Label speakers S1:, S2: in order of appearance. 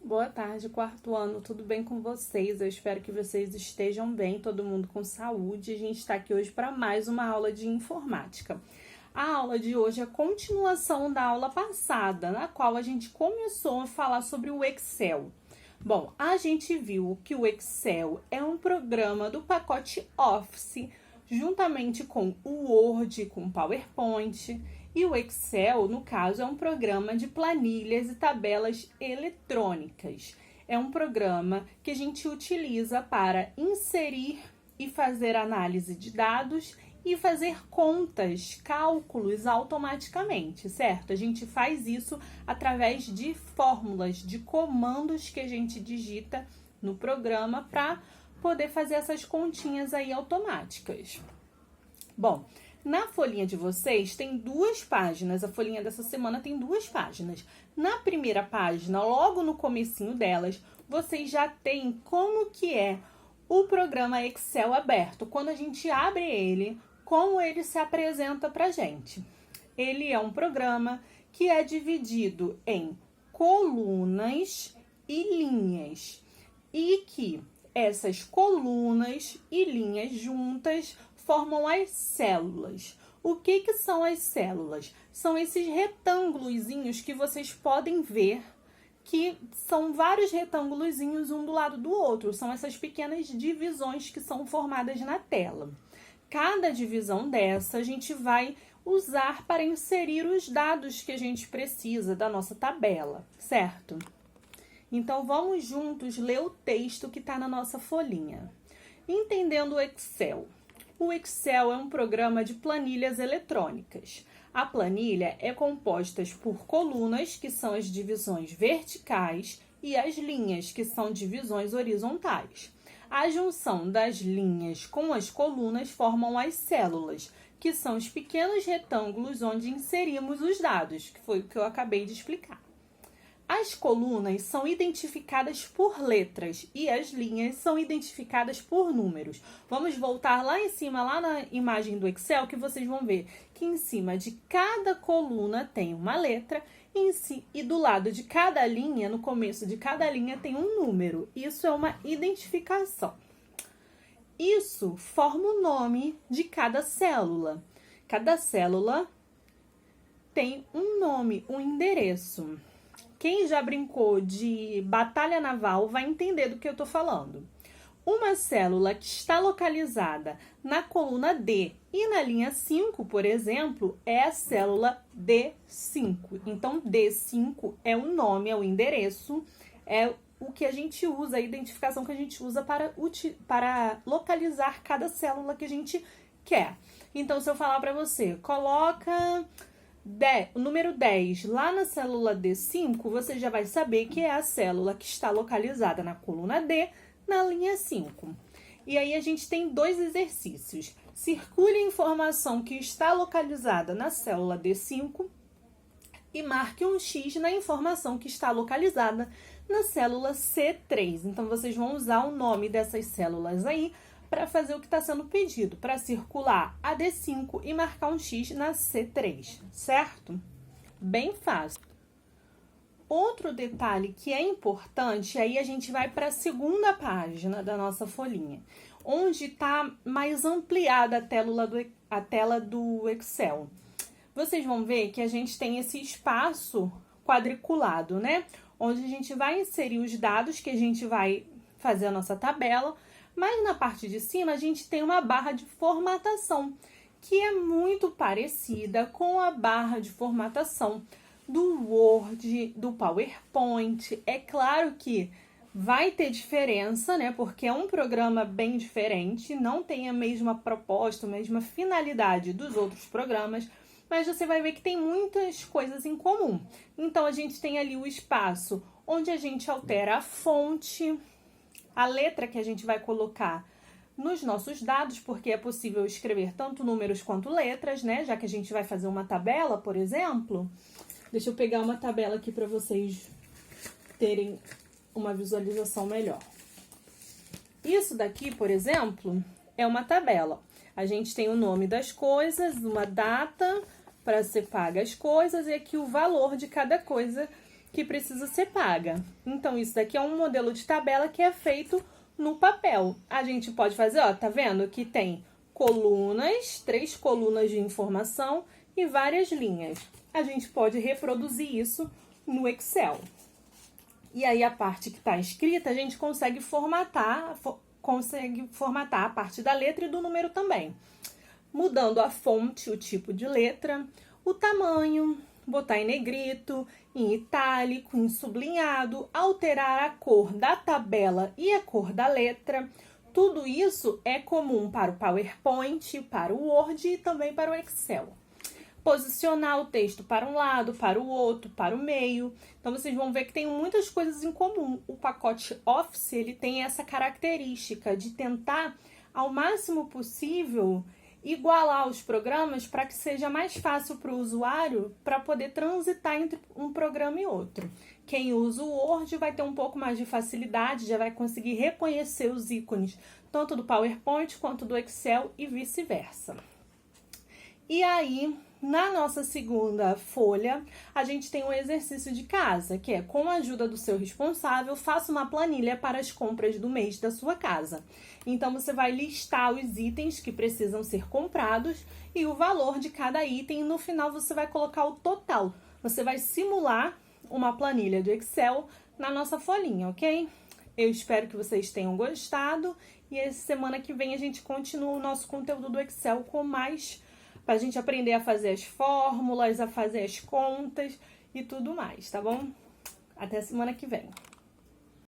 S1: Boa tarde, quarto ano, tudo bem com vocês? Eu espero que vocês estejam bem, todo mundo com saúde. A gente está aqui hoje para mais uma aula de informática. A aula de hoje é a continuação da aula passada, na qual a gente começou a falar sobre o Excel. Bom, a gente viu que o Excel é um programa do pacote Office, juntamente com o Word, com o PowerPoint. E o Excel, no caso, é um programa de planilhas e tabelas eletrônicas. É um programa que a gente utiliza para inserir e fazer análise de dados e fazer contas, cálculos automaticamente, certo? A gente faz isso através de fórmulas, de comandos que a gente digita no programa para poder fazer essas continhas aí automáticas. Bom, na folhinha de vocês tem 2 páginas, a folhinha dessa semana tem 2 páginas. Na primeira página, logo no comecinho delas, vocês já têm como que é o programa Excel aberto. Quando a gente abre ele, como ele se apresenta pra gente. Ele é um programa que é dividido em colunas e linhas. E que essas colunas e linhas juntas formam as células. O que são as células? São esses retângulozinhos que vocês podem ver, que são vários retângulozinhos um do lado do outro. São essas pequenas divisões que são formadas na tela. Cada divisão dessa a gente vai usar para inserir os dados que a gente precisa da nossa tabela, certo? Então, vamos juntos ler o texto que está na nossa folhinha. Entendendo o Excel. O Excel é um programa de planilhas eletrônicas. A planilha é composta por colunas, que são as divisões verticais, e as linhas, que são divisões horizontais. A junção das linhas com as colunas formam as células, que são os pequenos retângulos onde inserimos os dados, que foi o que eu acabei de explicar. As colunas são identificadas por letras e as linhas são identificadas por números. Vamos voltar lá em cima, lá na imagem do Excel, que vocês vão ver que em cima de cada coluna tem uma letra e do lado de cada linha, no começo de cada linha, tem um número. Isso é uma identificação. Isso forma o nome de cada célula. Cada célula tem um nome, um endereço. Quem já brincou de batalha naval vai entender do que eu estou falando. Uma célula que está localizada na coluna D e na linha 5, por exemplo, é a célula D5. Então, D5 é o nome, é o endereço, é o que a gente usa, a identificação que a gente usa para localizar cada célula que a gente quer. Então, se eu falar para você, coloca o número 10 lá na célula D5, você já vai saber que é a célula que está localizada na coluna D, na linha 5. E aí a gente tem 2 exercícios. Circule a informação que está localizada na célula D5 e marque um X na informação que está localizada na célula C3. Então, vocês vão usar o nome dessas células aí para fazer o que está sendo pedido, para circular a D5 e marcar um X na C3, certo? Bem fácil. Outro detalhe que é importante, aí a gente vai para a segunda página da nossa folhinha, onde está mais ampliada a tela do Excel. Vocês vão ver que a gente tem esse espaço quadriculado, né? Onde a gente vai inserir os dados que a gente vai fazer a nossa tabela, mas na parte de cima a gente tem uma barra de formatação, que é muito parecida com a barra de formatação do Word, do PowerPoint. É claro que vai ter diferença, né? Porque é um programa bem diferente, não tem a mesma proposta, a mesma finalidade dos outros programas, mas você vai ver que tem muitas coisas em comum. Então, a gente tem ali o espaço onde a gente altera a fonte, a letra que a gente vai colocar nos nossos dados, porque é possível escrever tanto números quanto letras, né? Já que a gente vai fazer uma tabela, por exemplo. Deixa eu pegar uma tabela aqui para vocês terem uma visualização melhor. Isso daqui, por exemplo, é uma tabela. A gente tem o nome das coisas, uma data para ser paga as coisas e aqui o valor de cada coisa que precisa ser paga. Então, isso daqui é um modelo de tabela que é feito no papel. A gente pode fazer, ó, tá vendo? Que tem colunas, 3 colunas de informação e várias linhas. A gente pode reproduzir isso no Excel. E aí, a parte que está escrita, a gente consegue formatar a parte da letra e do número também. Mudando a fonte, o tipo de letra, o tamanho, botar em negrito, em itálico, em sublinhado, alterar a cor da tabela e a cor da letra. Tudo isso é comum para o PowerPoint, para o Word e também para o Excel. Posicionar o texto para um lado, para o outro, para o meio. Então, vocês vão ver que tem muitas coisas em comum. O pacote Office, ele tem essa característica de tentar, ao máximo possível, igualar os programas para que seja mais fácil para o usuário para poder transitar entre um programa e outro. Quem usa o Word vai ter um pouco mais de facilidade, já vai conseguir reconhecer os ícones tanto do PowerPoint quanto do Excel e vice-versa. E aí, na nossa segunda folha, a gente tem um exercício de casa, que é, com a ajuda do seu responsável, faça uma planilha para as compras do mês da sua casa. Então, você vai listar os itens que precisam ser comprados e o valor de cada item, e no final você vai colocar o total. Você vai simular uma planilha do Excel na nossa folhinha, ok? Eu espero que vocês tenham gostado e essa semana que vem a gente continua o nosso conteúdo do Excel com mais, para a gente aprender a fazer as fórmulas, a fazer as contas e tudo mais, tá bom? Até semana que vem.